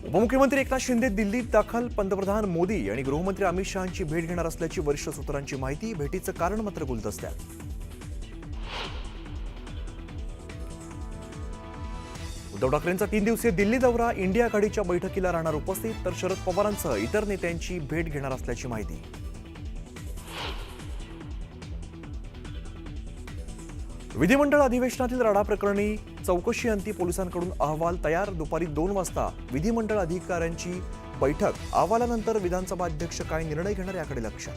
उपमुख्यमंत्री एकनाथ शिंदे दिल्लीत दाखल. पंतप्रधान मोदी आणि गृहमंत्री अमित शहांची भेट घेणार असल्याची वरिष्ठ सूत्रांची माहिती. भेटीचं कारण मात्र गुलदस्त्यात. उद्धव ठाकरेंचा 3 दिवसीय दिल्ली दौरा. इंडिया आघाडीच्या बैठकीला राहणार उपस्थित, तर शरद पवारांसह इतर नेत्यांची भेट घेणार असल्याची माहिती. विधिमंडळ अधिवेशनातील राडा प्रकरणी चौकशी अंती पोलिसांकडून अहवाल तयार. दुपारी 2 वाजता विधिमंडळ अधिकाऱ्यांची बैठक. अहवालानंतर विधानसभा अध्यक्ष काय निर्णय घेणार याकडे लक्ष.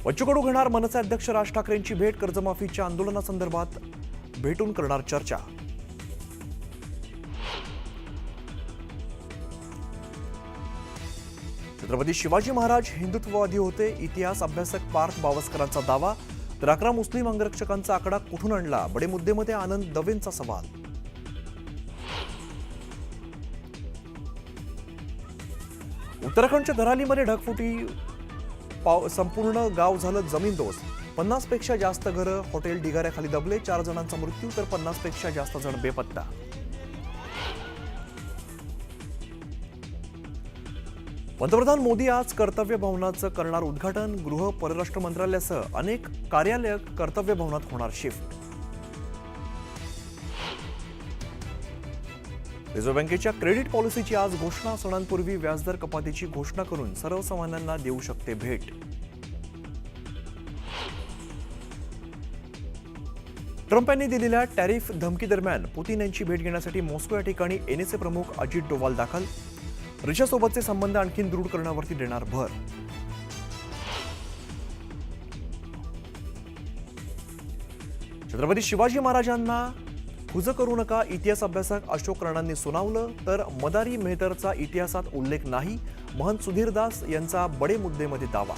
बच्चू कडू घेणार मनसे अध्यक्ष राज ठाकरेंची भेट. कर्जमाफीच्या आंदोलनासंदर्भात भेटून करणार चर्चा. छत्रपती शिवाजी महाराज हिंदुत्ववादी होते, इतिहास अभ्यासक पार्थ बावस्करांचा दावा. तर 11 मुस्लिम अंगरक्षकांचा आकडा कुठून आणला? बडे मुद्देमध्ये आनंद दवेंचा सवाल. उत्तराखंडच्या धरालीमध्ये ढगफुटी. संपूर्ण गाव झालं जमीनदोस्त. 50 पेक्षा जास्त घरं, हॉटेल ढिगाऱ्याखाली दबले. 4 जणांचा मृत्यू, तर 50 पेक्षा जास्त जण बेपत्ता. पंतप्रधान मोदी आज कर्तव्य भवनाचं करणार उद्घाटन. गृह परराष्ट्र मंत्रालयासह अनेक कार्यालय कर्तव्य भवनात होणार शिफ्ट. रिझर्व्ह बँकेच्या क्रेडिट पॉलिसीची आज घोषणा. सणांपूर्वी व्याजदर कपातीची घोषणा करून सर्वसामान्यांना देऊ शकते भेट. ट्रम्प यांनी दिलेल्या टॅरिफ धमकी दरम्यान पुतीन यांची भेट घेण्यासाठी मॉस्को या ठिकाणी एनएसए प्रमुख अजित डोवाल दाखल. रशियासोबतचे संबंध आणखी दृढ करण्यावरती देणार भर. छत्रपती शिवाजी महाराजांना खुज करू नका, इतिहास अभ्यासक अशोक राणांनी सुनावलं. तर मदारी मेहतरचा इतिहासात उल्लेख नाही, महंत सुधीरदास यांचा बडे मुद्देमध्ये दावा.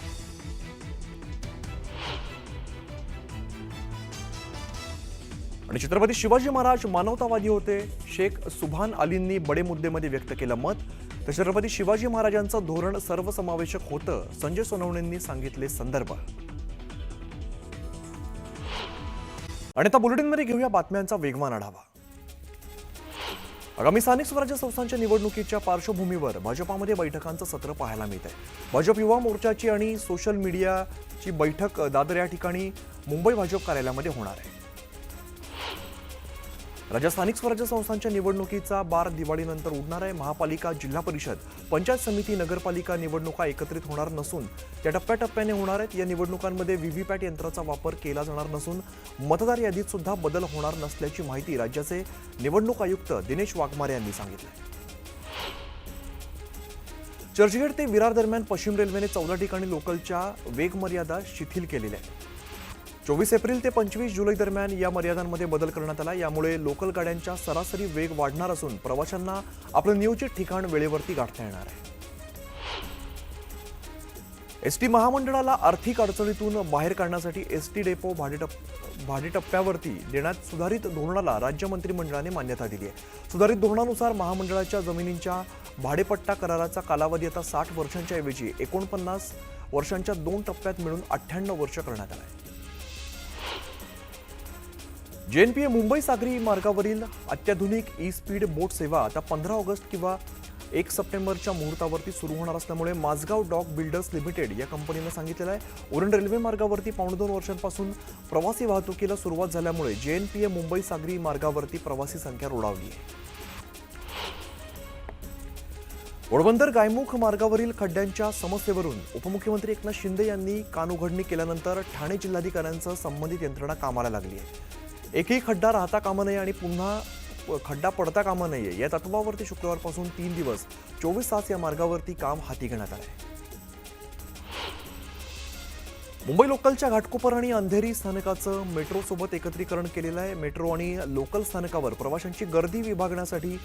आणि छत्रपती शिवाजी महाराज मानवतावादी होते, शेख सुभान अलींनी बडे मुद्देमध्ये व्यक्त केलं मत. तर छत्रपती शिवाजी महाराजांचं धोरण सर्वसमावेशक होतं, संजय सोनवणेंनी सांगितले संदर्भ. आणि आता बुलेटिनमध्ये घेऊया बातम्यांचा वेगवान आढावा. आगामी स्थानिक स्वराज्य संस्थांच्या निवडणुकीच्या पार्श्वभूमीवर भाजपामध्ये बैठकांचं सत्र पाहायला मिळत आहे. भाजप युवा मोर्चाची आणि सोशल मीडियाची बैठक दादर या ठिकाणी मुंबई भाजप कार्यालयामध्ये होणार आहे. राज्य स्थानिक स्वराज्य संस्थांच्या निवडणुकीचा बार दिवाळीनंतर उडणार आहे. महापालिका, जिल्हा परिषद, पंचायत समिती, नगरपालिका निवडणुका एकत्रित होणार नसून त्या टप्प्याटप्प्याने होणार आहेत. या निवडणुकांमध्ये व्हीव्हीपॅट यंत्राचा वापर केला जाणार नसून मतदार यादीत सुद्धा बदल होणार नसल्याची माहिती राज्याचे निवडणूक आयुक्त दिनेश वाघमारे यांनी सांगितली. चर्चगेट ते विरार दरम्यान पश्चिम रेल्वेने 14 ठिकाणी लोकलच्या वेग मर्यादा शिथिल केलेल्या आहेत. 24 एप्रिल ते 25 जुलै दरम्यान या मर्यादांमध्ये बदल करण्यात आला. यामुळे लोकल गाड्यांचा सरासरी वेग वाढणार असून प्रवाशांना आपलं नियोजित ठिकाण वेळेवरती गाठता येणार आहे. एसटी महामंडळाला आर्थिक अडचणीतून बाहेर काढण्यासाठी एसटी डेपो भाडेटप्प्यावरती देण्यात सुधारित धोरणाला राज्य मंत्रिमंडळाने मान्यता दिली आहे. सुधारित धोरणानुसार महामंडळाच्या जमिनींच्या भाडेपट्टा कराराचा कालावधी आता 60 वर्षांच्या ऐवजी 49 वर्षांच्या 2 टप्प्यात मिळून 98 वर्ष करण्यात आला आहे. JNPA मुंबई सागरी मार्गावरील अत्याधुनिक ई-स्पीड बोट सेवा आता 15 ऑगस्ट किंवा 1 सप्टेंबरच्या मुहूर्तावरती सुरू होणार असल्यामुळे माझगाव डॉक बिल्डर्स लिमिटेड या कंपनीनं सांगितलेलं आहे. उरण रेल्वे मार्गावरती 2.5 वर्षांपासून प्रवासी वाहतुकीला सुरुवात झाल्यामुळे JNPA मुंबई सागरी मार्गावरती प्रवासी संख्या रोडावली आहे. घोडबंदर गायमुख मार्गावरील खड्ड्यांच्या समस्येवरून उपमुख्यमंत्री एकनाथ शिंदे यांनी कानउघडणी केल्यानंतर ठाणे जिल्हाधिकाऱ्यांसह संबंधित यंत्रणा कामाला लागली आहे. एकही खड्डा राहता कामा नये आणि पुन्हा खड्डा पडता कामा नये या तत्वावरती शुक्रवारपासून 3 दिवस 24 तास या मार्गावरती काम हाती घेण्यात आले. मुंबई लोकलच्या घाटकोपर आणि अंधेरी स्थानकाचं मेट्रोसोबत एकत्रीकरण केलेलं आहे. मेट्रो आणि लोकल स्थानकावर प्रवाशांची गर्दी विभागण्यासाठी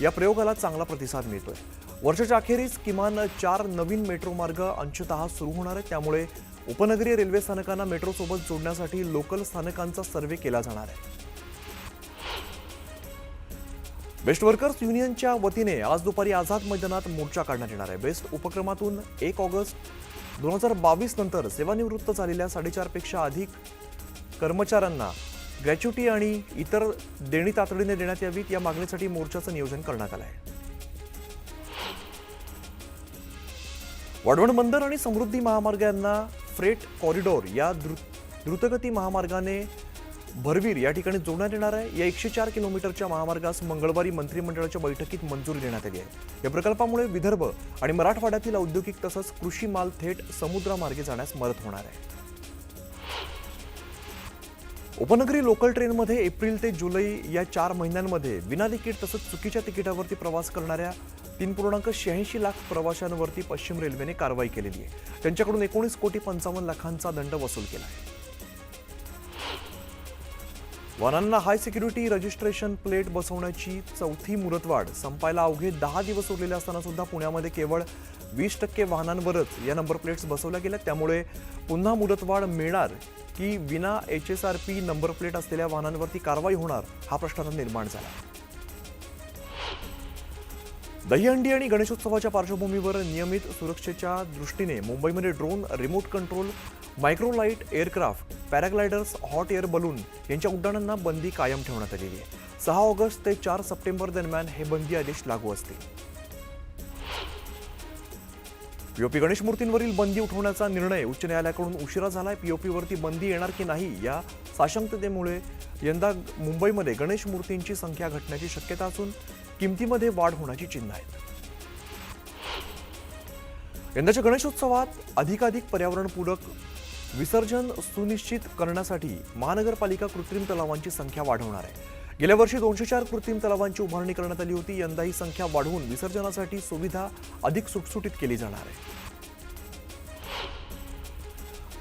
या प्रयोगाला चांगला प्रतिसाद मिळतोय. वर्षाच्या अखेरीस किमान 4 नवीन मेट्रो मार्ग अंशतः सुरू होणार आहेत. त्यामुळे उपनगरीय रेल्वे स्थानकांना मेट्रोसोबत जोडण्यासाठी लोकल स्थानकांचा सर्व्हे केला जाणार आहे. बेस्ट वर्कर्स युनियनच्या वतीने आज दुपारी आझाद मैदानात मोर्चा काढण्यात येणार आहे. बेस्ट उपक्रमातून 1 ऑगस्ट 2022 नंतर सेवानिवृत्त झालेल्या 4.5 पेक्षा अधिक कर्मचाऱ्यांना ग्रॅच्युटी आणि इतर देणी तातडीने देण्यात यावीत या मागणीसाठी मोर्चाचं नियोजन करण्यात आलं आहे. वाढवण बंदर आणि समृद्धी महामार्ग यांना फ्रेट कॉरिडॉर या द्रुतगती महामार्गाने भरवीर या ठिकाणी जोडण्यात येणार आहे. या 104 किलोमीटरच्या महामार्गास मंगळवारी मंत्रिमंडळाच्या बैठकीत मंजुरी देण्यात आली आहे. या प्रकल्पामुळे विदर्भ आणि मराठवाड्यातील औद्योगिक तसंच कृषी माल थेट समुद्रामार्गे जाण्यास मदत होणार आहे. उपनगरी लोकल ट्रेनमध्ये एप्रिल ते जुलै या 4 महिन्यांमध्ये विना तिकीट तसंच चुकीच्या तिकिटावरती प्रवास करणाऱ्या 3.86 लाख प्रवाशांवरती पश्चिम रेल्वेने कारवाई केलेली आहे. त्यांच्याकडून 19,55,00,000चा दंड वसूल केला आहे. वाहनांना हाय सिक्युरिटी रजिस्ट्रेशन प्लेट बसवण्याची चौथी मुदतवाढ संपायला अवघे 10 दिवस उरलेले असताना सुद्धा पुण्यामध्ये केवळ 20% वाहनांवरच या नंबर प्लेट्स बसवल्या गेल्या. त्यामुळे पुन्हा मुदतवाढ मिळणार की विना HSRP नंबर प्लेट असलेल्या वाहनांवरती कारवाई होणार हा प्रश्न निर्माण झाला. दहीहंडी आणि गणेशोत्सवाच्या पार्श्वभूमीवर नियमित सुरक्षेच्या दृष्टीने मुंबईमध्ये drone, remote control, microlight aircraft, paragliders, hot air balloon यांच्या उड्डाणांना बंदी कायम ठेवण्यात आलेली आहे. 6 ऑगस्ट ते 4 सप्टेंबर दरम्यान हे बंदी आदेश लागू असतील. पीओपी गणेश मूर्तींवरील बंदी उठवण्याचा निर्णय उच्च न्यायालयाकडून उशिरा झालाय. पीओपीवरती बंदी येणार की नाही या साशंकतेमुळे यंदा मुंबईमध्ये गणेश मूर्तींची संख्या घटण्याची शक्यता असून किमतीमध्ये वाढ होण्याची चिन्ह आहेत. यंदाच्या गणेशोत्सवात अधिकाधिक पर्यावरणपूरक विसर्जन सुनिश्चित करण्यासाठी महानगरपालिका कृत्रिम तलावांची संख्या वाढवणार आहे. गेल्या वर्षी 204 कृत्रिम तलावांची उभारणी करण्यात आली होती. यंदा ही संख्या वाढवून विसर्जनासाठी सुविधा अधिक सुटसुटीत केली जाणार आहे.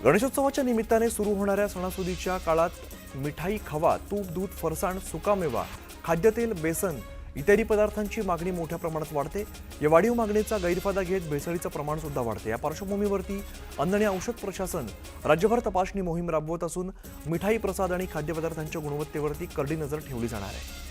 गणेशोत्सवाच्या निमित्ताने सुरू होणाऱ्या सणासुदीच्या काळात मिठाई, खवा, तूप, दूध, फरसाण, सुकामेवा, खाद्यतेल, बेसन इत्यादी पदार्थांची मागणी मोठ्या प्रमाणात वाढते. या वाढीव मागणीचा गैरफायदा घेत भेसळीचं प्रमाण सुद्धा वाढते. या पार्श्वभूमीवरती अन्न आणि औषध प्रशासन राज्यभर तपासणी मोहीम राबवत असून मिठाई, प्रसाद आणि खाद्यपदार्थांच्या गुणवत्तेवरती करडी नजर ठेवली जाणार आहे.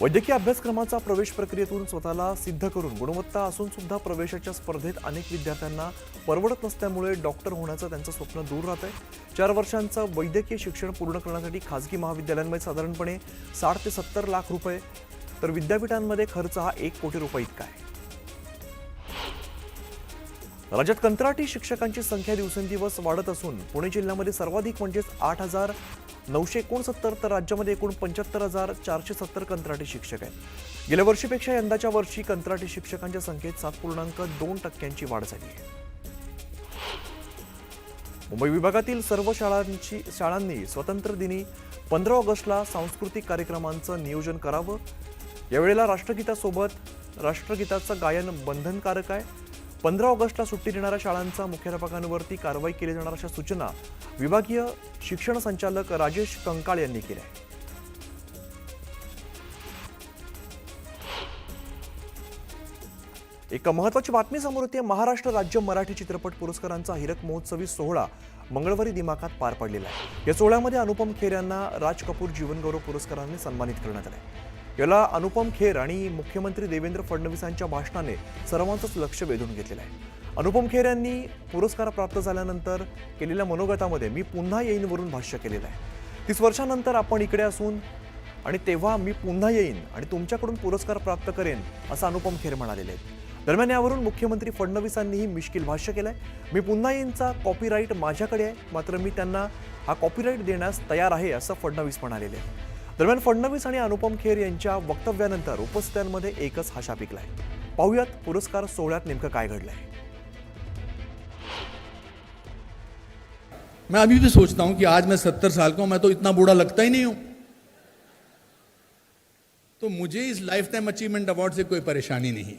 वैद्यकीय अभ्यासक्रमाचा प्रवेश प्रक्रियेतून स्वतःला सिद्ध करून गुणवत्ता असून सुद्धा प्रवेशाच्या स्पर्धेत अनेक विद्यार्थ्यांना परवडत नसल्यामुळे डॉक्टर होण्याचं त्यांचं स्वप्न दूर राहत आहे. 4 वर्षांचं वैद्यकीय शिक्षण पूर्ण करण्यासाठी खासगी महाविद्यालयांमध्ये साधारणपणे 60 ते 70 लाख रुपये तर विद्यापीठांमध्ये खर्च हा 1 कोटी रुपये इतका आहे. राज्यात कंत्राटी शिक्षकांची संख्या दिवसेंदिवस वाढत असून पुणे जिल्ह्यामध्ये सर्वाधिक म्हणजेच 8,969 तर राज्यामध्ये एकूण 75,470 कंत्राटी शिक्षक आहेत. गेल्या वर्षीपेक्षा यंदाच्या वर्षी कंत्राटी शिक्षकांच्या संख्येत 7.2% वाढ झाली आहे. मुंबई विभागातील सर्व शाळांनी स्वातंत्र्य दिनी 15 ऑगस्टला सांस्कृतिक कार्यक्रमांचं नियोजन करावं. यावेळेला राष्ट्रगीतासोबत राष्ट्रगीताचं गायन बंधनकारक आहे. 15 ऑगस्टला सुट्टी देणाऱ्या शाळांचा मुख्याध्यापकांवरती कारवाई केली जाणार अशा सूचना विभागीय शिक्षण संचालक राजेश कंकाळ यांनी केल्या. एक महत्त्वाची बातमी समोर येते. महाराष्ट्र राज्य मराठी चित्रपट पुरस्कारांचा हिरक महोत्सवी सोहळा मंगळवारी दिमाखात पार पडलेला आहे. या सोहळ्यामध्ये अनुपम खेर यांना राज कपूर जीवनगौरव पुरस्काराने सन्मानित करण्यात आले. याला अनुपम खेर आणि मुख्यमंत्री देवेंद्र फडणवीसांच्या भाषणाने सर्वांचंच लक्ष वेधून घेतलेलं आहे. अनुपम खेर यांनी पुरस्कार प्राप्त झाल्यानंतर केलेल्या मनोगतामध्ये मी पुन्हा येईन वरून भाष्य केलेलं आहे. 30 वर्षांनंतर आपण इकडे असून आणि तेव्हा मी पुन्हा येईन आणि तुमच्याकडून पुरस्कार प्राप्त करेन असं अनुपम खेर म्हणालेले आहेत. दरम्यान यावरून मुख्यमंत्री फडणवीसांनीही मिश्किल भाष्य केलंय. मी पुन्हा येईनचा कॉपीराईट माझ्याकडे आहे, मात्र मी त्यांना हा कॉपीराईट देण्यास तयार आहे असं फडणवीस म्हणालेले आहेत. दरम्यान फडणवीस आणि अनुपम खेर यांच्या वक्तव्यानंतर उपस्थितांमध्ये एकच हशा पिकलाय. पाहूयात पुरस्कार सोहळ्यात नेमकं काय घडलंय. मैं अभी भी सोचता हूं कि आज मैं 70 साल का हूं, मैं तो इतना बूढ़ा लगता ही नहीं हूं. तो मुझे इस लाइफ टाइम अचीवमेंट अवार्ड से कोई परेशानी नहीं,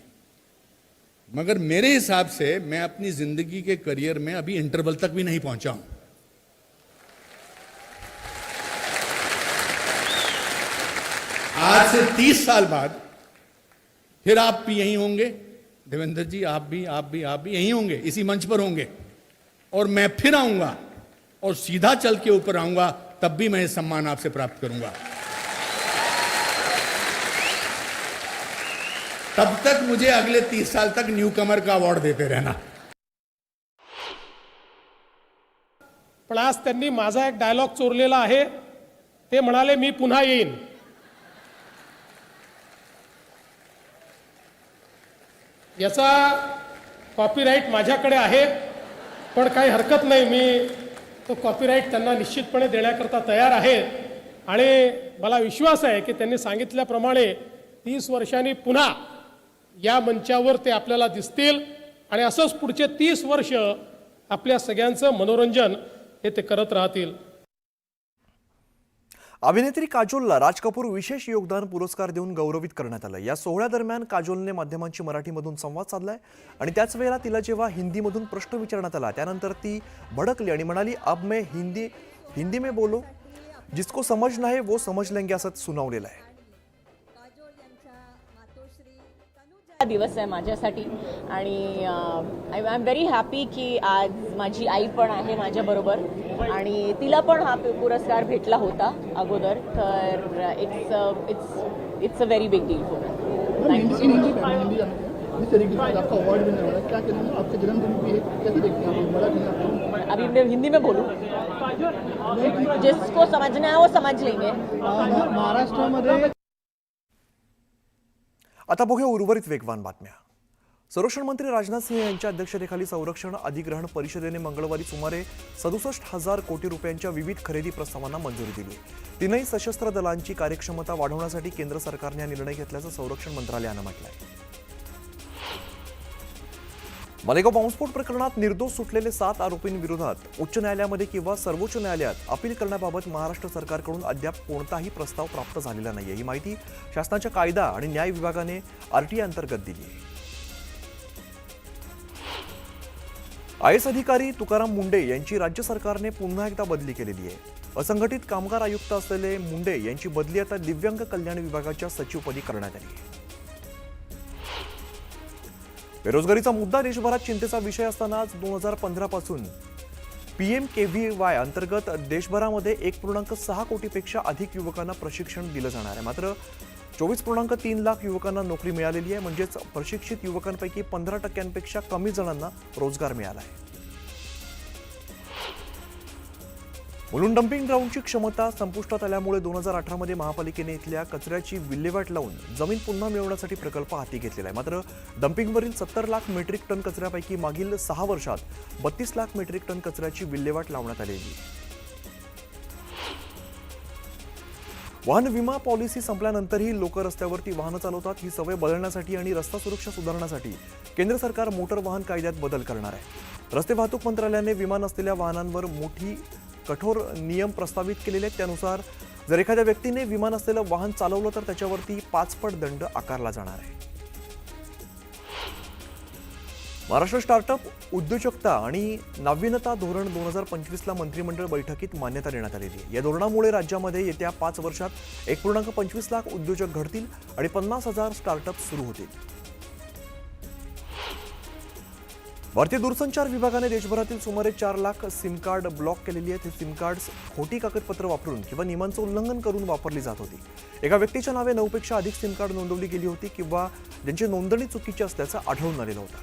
मगर मेरे हिसाब से मैं अपनी जिंदगी के करियर में अभी इंटरवल तक भी नहीं पहुंचा हूं. आज से 30 साल बाद फिर आप भी यहीं होंगे, देवेंद्र जी, आप भी यहीं होंगे, इसी मंच पर होंगे, और मैं फिर आऊंगा और सीधा चल के ऊपर आऊंगा, तब भी मैं सम्मान आपसे प्राप्त करूंगा. तब तक मुझे अगले 30 साल तक न्यू कमर का अवार्ड देते रहना. पण आज त्यांनी माझा एक डायलॉग चोरलेला आहे. ते म्हणाले मी पुन्हा येईन. याचा कॉपीराईट माझ्याकडे आहे, पण काही हरकत नाही, मी तो कॉपीराईट त्यांना निश्चितपणे देण्याकरता तयार आहे. आणि मला विश्वास आहे की त्यांनी सांगितल्याप्रमाणे 30 वर्षांनी पुन्हा या मंचावर ते आपल्याला दिसतील आणि असंच पुढचे 30 वर्ष आपल्या सगळ्यांचं मनोरंजन हे ते करत राहतील. अभिनेत्री काजोलला राज कपूर विशेष योगदान पुरस्कार देऊन गौरवित करण्यात आलं. या सोहळ्यादरम्यान काजोलने माध्यमांशी मराठीमधून संवाद साधलाय आणि त्याच वेळेला तिला जेव्हा हिंदीमधून प्रश्न विचारण्यात आला त्यानंतर ती भडकली आणि म्हणाली, अब मैं हिंदी में बोलो, जिसको समझना है वो समझ लेंगे, असं सुनावलेलं आहे. दिवस आहे माझ्यासाठी आणि आय एम व्हेरी हॅपी की आज माझी आई पण आहे माझ्याबरोबर आणि तिला पण हा पुरस्कार भेटला होता अगोदर. तर it's a very big deal for अभी मैं हिंदी में बोलूं, जिसको समझना है वो समझ लेंगे. महाराष्ट्रामध्ये आता बघूया उर्वरित वेगवान बातम्या. संरक्षण मंत्री राजनाथ सिंह यांच्या अध्यक्षतेखाली संरक्षण अधिग्रहण परिषदेने मंगळवारी सुमारे 67,000 कोटी रुपयांच्या विविध खरेदी प्रस्तावांना मंजुरी दिली. तीनही सशस्त्र दलांची कार्यक्षमता वाढवण्यासाठी केंद्र सरकारने हा निर्णय घेतल्याचं संरक्षण मंत्रालयानं म्हटलंय. मालेगाव बॉम्बस्फोट प्रकरणात निर्दोष सुटलेले 7 आरोपींविरोधात उच्च न्यायालयामध्ये किंवा सर्वोच्च न्यायालयात अपील करण्याबाबत महाराष्ट्र सरकारकडून अद्याप कोणताही प्रस्ताव प्राप्त झालेला नाहीये. ही माहिती शासनाच्या कायदा आणि न्याय विभागाने आरटीआय अंतर्गत दिली आहे. आयएस अधिकारी तुकाराम मुंडे यांची राज्य सरकारने पुन्हा एकदा बदली केलेली आहे. असंघटित कामगार आयुक्त असलेले मुंडे यांची बदली आता दिव्यांग कल्याण विभागाच्या सचिवपदी करण्यात आली आहे. बेरोजगारीचा मुद्दा देशभरात चिंतेचा विषय असतानाच 2015 पासून PMKVY अंतर्गत देशभरामध्ये 1.6 कोटीपेक्षा अधिक युवकांना प्रशिक्षण दिलं जाणार आहे. मात्र 24.3 लाख युवकांना नोकरी मिळालेली आहे. म्हणजेच प्रशिक्षित युवकांपैकी 15% कमी जणांना रोजगार मिळाला आहे. मुलुंड डम्पिंग ग्राउंडची क्षमता संपुष्टात आल्यामुळे 2018 मध्ये महापालिकेने इथल्या कचऱ्याची विल्हेवाट लावून जमीन पुन्हा मिळवण्यासाठी प्रकल्प हाती घेतलेला आहे. मात्र डम्पिंगवरील 70 लाख मेट्रिक टन कचऱ्यापैकी मागील 6 वर्षात 32 लाख मेट्रिक टन कचऱ्याची विल्हेवाट लावण्यात आलेली आहे. वाहन विमा पॉलिसी संपल्यानंतरही लोक रस्त्यावरती वाहनं चालवतात. ही सवय बदलण्यासाठी आणि रस्ता सुरक्षा सुधारण्यासाठी केंद्र सरकार मोटर वाहन कायद्यात बदल करणार आहे. रस्ते वाहतूक मंत्रालयाने विमा नसलेल्या वाहनांवर मोठी कठोर नियम प्रस्तावित केलेले आहेत. त्यानुसार जर एखाद्या व्यक्तीने विमान असलेलं वाहन चालवलं तर त्याच्यावरती 5 पट दंड आकारला जाणार आहे. महाराष्ट्र स्टार्टअप उद्योजकता आणि नाविन्यता धोरण 2025ला मंत्रिमंडळ बैठकीत मान्यता देण्यात आलेली आहे. या धोरणामुळे राज्यामध्ये येत्या 5 वर्षात 1.25 लाख उद्योजक घडतील आणि 50,000 स्टार्टअप सुरू होतील. भारतीय दूरसंचार विभागाने देशभरातील सुमारे 4 लाख सिम कार्ड ब्लॉक केलेली आहेत. ही सिम कार्ड्स खोटी कागदपत्र वापरून किंवा नियमांचं उल्लंघन करून वापरली जात होती. एका व्यक्तीच्या नावे 9 पेक्षा अधिक सिम कार्ड नोंदवली गेली होती किंवा ज्यांची नोंदणी चुकीची असल्याचं आढळून आलेलं होतं.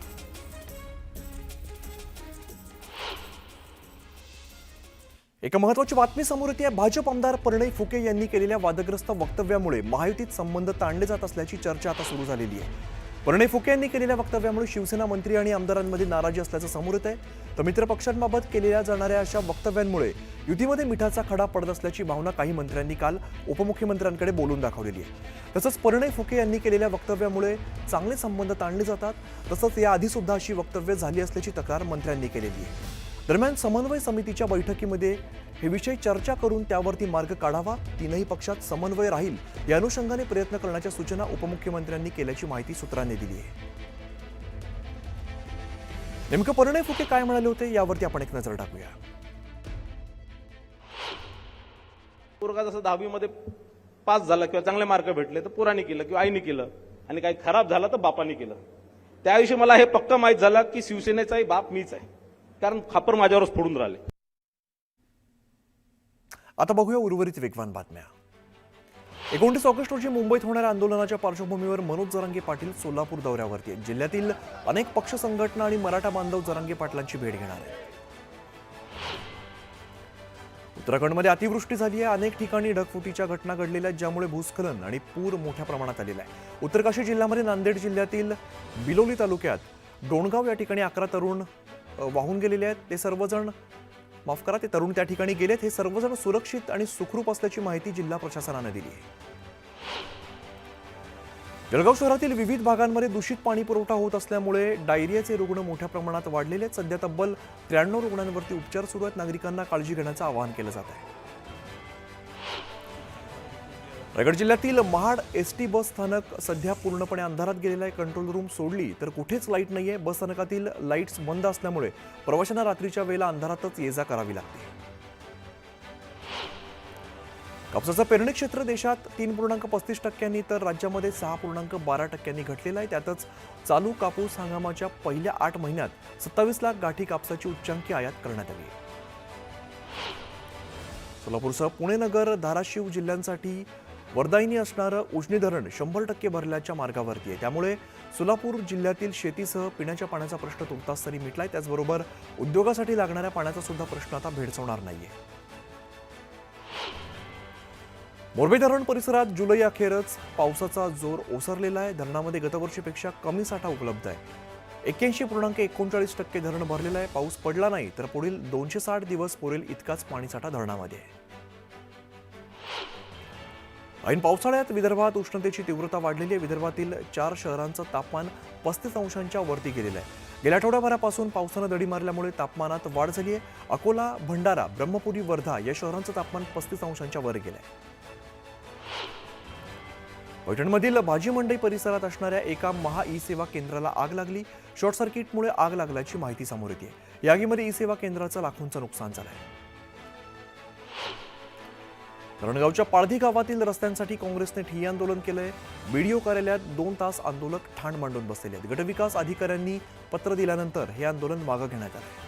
एक महत्त्वाची बातमी समोर येते आहे. भाजप आमदार प्रणय फुके यांनी केलेल्या वादग्रस्त वक्तव्यामुळे महायुतीत संबंध ताणले जात असल्याची चर्चा आता सुरू झालेली आहे. प्रणय फुके यांनी केलेल्या वक्तव्यामुळे शिवसेना मंत्री आणि आमदारांमध्ये नाराजी असल्याचं समोर येत आहे. तर मित्रपक्षांबाबत केलेल्या जाणाऱ्या अशा वक्तव्यांमुळे युतीमध्ये मिठाचा खडा पडत असल्याची भावना काही मंत्र्यांनी काल उपमुख्यमंत्र्यांकडे बोलून दाखवलेली आहे. तसंच प्रणय फुके यांनी केलेल्या वक्तव्यामुळे चांगले संबंध ताणले जातात. तसंच याआधी सुद्धा अशी वक्तव्य झाली असल्याची तक्रार मंत्र्यांनी केलेली आहे. दरम्यान समन्वय समितीच्या बैठकीमध्ये हे विषय चर्चा करून त्यावरती मार्ग काढावा. तीनही पक्षात समन्वय राहील या अनुषंगाने प्रयत्न करण्याच्या सूचना उपमुख्यमंत्र्यांनी केल्याची माहिती सूत्रांनी दिली आहे. नेमकं प्रणय फुके काय म्हणाले होते यावरती आपण एक नजर टाकूया. पोरगा जसं 10वी मध्ये पास झाला किंवा चांगले मार्क भेटले तर पोराने केलं किंवा आईने केलं आणि काही खराब झालं तर बापाने केलं. त्याविषयी मला हे पक्क माहीत झालं की शिवसेनेचाही बाप मीच आहे, कारण खापर माझ्यावरच फोडून राहिले. आता बघूया उर्वरित वेगवान बातम्या. 29 ऑगस्ट रोजी मुंबईत होणाऱ्या आंदोलनाच्या पार्श्वभूमीवर मनोज जरांगे पाटील सोलापूर दौऱ्यावरती आहेत. जिल्ह्यातील अनेक पक्ष संघटना आणि मराठा बांधव जरांगे पाटलांची भेट घेणार आहेत. उत्तराखंडमध्ये अतिवृष्टी झाली आहे. अनेक ठिकाणी ढगफुटीच्या घटना घडलेल्या आहेत, ज्यामुळे भूस्खलन आणि पूर मोठ्या प्रमाणात आलेला आहे. उत्तरकाशी जिल्ह्यामध्ये नांदेड जिल्ह्यातील बिलोली तालुक्यात डोणगाव या ठिकाणी 11 तरुण वाहून गेलेले आहेत. ते तरुण त्या ठिकाणी गेलेत. हे सर्वजण सुरक्षित आणि सुखरूप असल्याची माहिती जिल्हा प्रशासनाने दिली आहे. जळगाव शहरातील विविध भागांमध्ये दूषित पाणी पुरवठा होत असल्यामुळे डायरियाचे रुग्ण मोठ्या प्रमाणात वाढलेले आहेत. सध्या तब्बल 93 रुग्णांवरती उपचार सुरू आहेत. नागरिकांना काळजी घेण्याचं आवाहन केलं जात आहे. रायगड जिल्ह्यातील महाड एसटी बस स्थानक सध्या पूर्णपणे अंधारात गेलेलं आहे. कंट्रोल रूम सोडली तर कुठेच लाईट नाहीये. बस स्थानकातील लाईट्स बंद असल्यामुळे प्रवाशांना रात्रीच्या वेळेला अंधारातच ये जा करावी लागते. कापसाचं पेरणी क्षेत्र देशात 3.35% तर राज्यामध्ये 6.12% घटलेलं आहे. त्यातच चालू कापूस हंगामाच्या पहिल्या 8 महिन्यात 27 लाख गाठी कापसाची उच्चांकी आयात करण्यात आली. सोलापूरसह पुणे, नगर, धाराशिव जिल्ह्यांसाठी वरदायिनी असणारं उजनी धरण 100% भरल्याच्या मार्गावरती आहे. त्यामुळे सोलापूर जिल्ह्यातील शेतीसह पिण्याच्या पाण्याचा प्रश्न तुर्तास तरी मिटलाय. त्याचबरोबर उद्योगासाठी लागणाऱ्या पाण्याचा सुद्धा प्रश्न आता भेडसावणार नाहीये. मोरबी धरण परिसरात जुलै अखेरच पावसाचा जोर ओसरलेला आहे. धरणामध्ये गतवर्षीपेक्षा कमी साठा उपलब्ध आहे. 81.39% धरण भरलेलं आहे. पाऊस पडला नाही तर पुढील 260 दिवस पुरेल इतकाच पाणीसाठा धरणामध्ये आहे. ऐन पावसाळ्यात विदर्भात उष्णतेची तीव्रता वाढलेली आहे. विदर्भातील 4 शहरांचं तापमान 35 अंशांच्या वरती गेलेलं आहे. गेल्या आठवड्याभरापासून पावसानं दडी मारल्यामुळे तापमानात वाढ झाली आहे. अकोला, भंडारा, ब्रह्मपुरी, वर्धा या शहरांचं तापमान 35 अंशांच्या वर गेलं आहे. पैठणमधील भाजी मंडई परिसरात असणाऱ्या एका महा ई सेवा केंद्राला आग लागली. शॉर्ट सर्किटमुळे आग लागल्याची माहिती समोर येते. या आगीमध्ये ई सेवा केंद्राचं लाखोंचं नुकसान झालंय. धरणगावच्या पाळधी गावातील रस्त्यांसाठी काँग्रेसने ठिय्या आंदोलन केलंय. बीडीओ कार्यालयात 2 तास आंदोलक ठाण मांडून बसलेले आहेत. गटविकास अधिकाऱ्यांनी पत्र दिल्यानंतर हे आंदोलन मागे घेण्यात आलं.